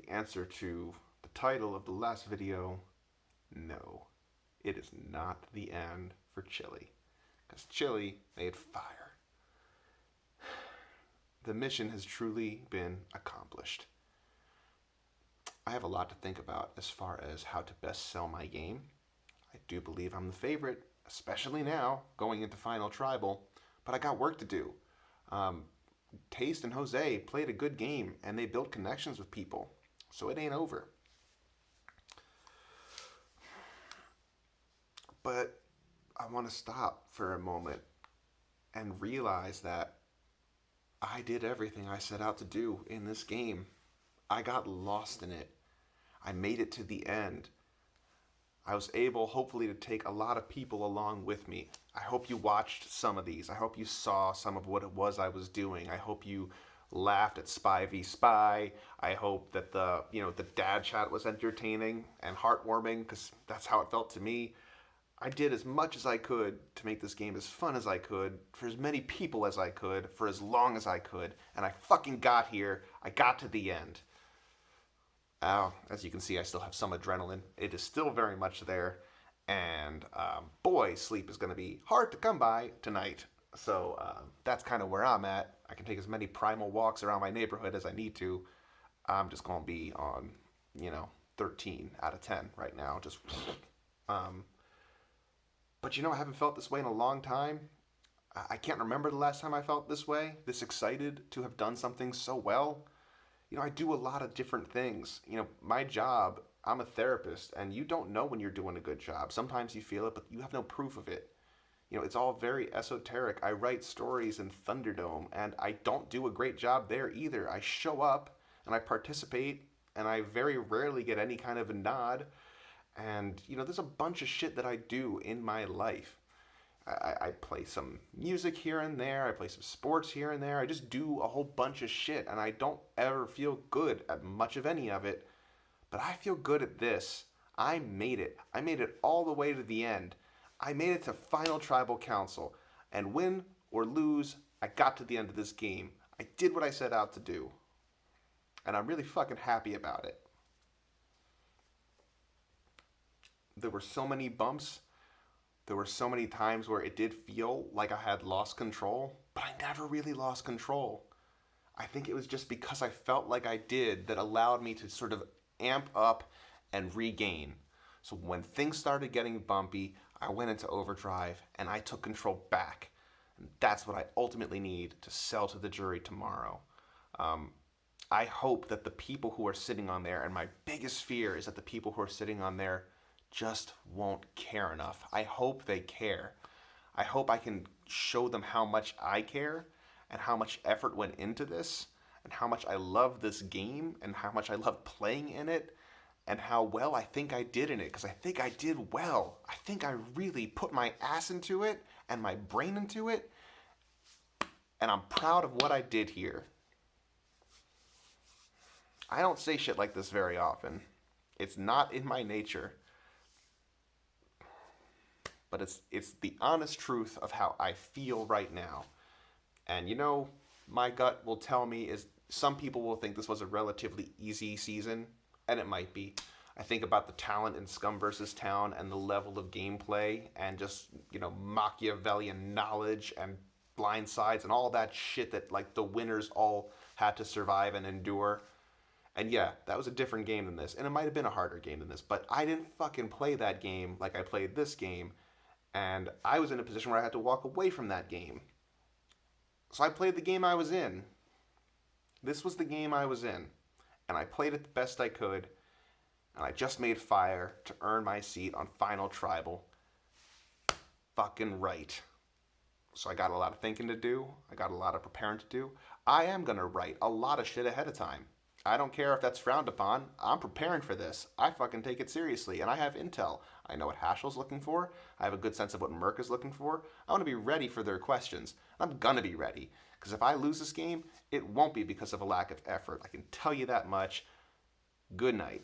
answer to the title of the last video, no, it is not the end for Chili, because Chili made fire. The mission has truly been accomplished. I have a lot to think about as far as how to best sell my game. I do believe I'm the favorite, especially now, going into Final Tribal, but I got work to do. Taste and Jose played a good game, and they built connections with people, so it ain't over. But I want to stop for a moment and realize that I did everything I set out to do in this game. I got lost in it. I made it to the end. I was able, hopefully, to take a lot of people along with me. I hope you watched some of these. I hope you saw some of what it was I was doing. I hope you laughed at Spy v Spy. I hope that the dad chat was entertaining and heartwarming, because that's how it felt to me. I did as much as I could to make this game as fun as I could, for as many people as I could, for as long as I could, and I fucking got here. I got to the end. As you can see, I still have some adrenaline. It is still very much there, and boy, sleep is going to be hard to come by tonight. So that's kind of where I'm at. I can take as many primal walks around my neighborhood as I need to. I'm just going to be on, 13 out of 10 right now. Just, but I haven't felt this way in a long time. I can't remember the last time I felt this way, this excited to have done something so well. I do a lot of different things. My job, I'm a therapist, and you don't know when you're doing a good job. Sometimes you feel it, but you have no proof of it. It's all very esoteric. I write stories in Thunderdome, and I don't do a great job there either. I show up, and I participate, and I very rarely get any kind of a nod. And, there's a bunch of shit that I do in my life. I play some music here and there. I play some sports here and there. I just do a whole bunch of shit, and I don't ever feel good at much of any of it. But I feel good at this. I made it. I made it all the way to the end. I made it to Final Tribal Council. And win or lose, I got to the end of this game. I did what I set out to do. And I'm really fucking happy about it. There were so many bumps. There were so many times where it did feel like I had lost control, but I never really lost control. I think it was just because I felt like I did that allowed me to sort of amp up and regain. So when things started getting bumpy, I went into overdrive and I took control back. And that's what I ultimately need to sell to the jury tomorrow. I hope that the people who are sitting on there, and my biggest fear is that the people who are sitting on there just won't care enough. I hope they care. I hope I can show them how much I care and how much effort went into this and how much I love this game and how much I love playing in it and how well I think I did in it, because I think I did well. I think I really put my ass into it and my brain into it, and I'm proud of what I did here. I don't say shit like this very often. It's not in my nature. But it's the honest truth of how I feel right now. And my gut will tell me is some people will think this was a relatively easy season, and it might be. I think about the talent in Scum vs. Town and the level of gameplay and just, Machiavellian knowledge and blind sides and all that shit that the winners all had to survive and endure. And yeah, that was a different game than this, and it might have been a harder game than this, but I didn't fucking play that game like I played this game. And I was in a position where I had to walk away from that game. So I played the game I was in. This was the game I was in. And I played it the best I could. And I just made fire to earn my seat on Final Tribal. Fucking right. So I got a lot of thinking to do. I got a lot of preparing to do. I am going to write a lot of shit ahead of time. I don't care if that's frowned upon. I'm preparing for this. I fucking take it seriously, and I have intel. I know what Haschel's looking for. I have a good sense of what Merc is looking for. I want to be ready for their questions. I'm gonna be ready, because if I lose this game, it won't be because of a lack of effort. I can tell you that much. Good night.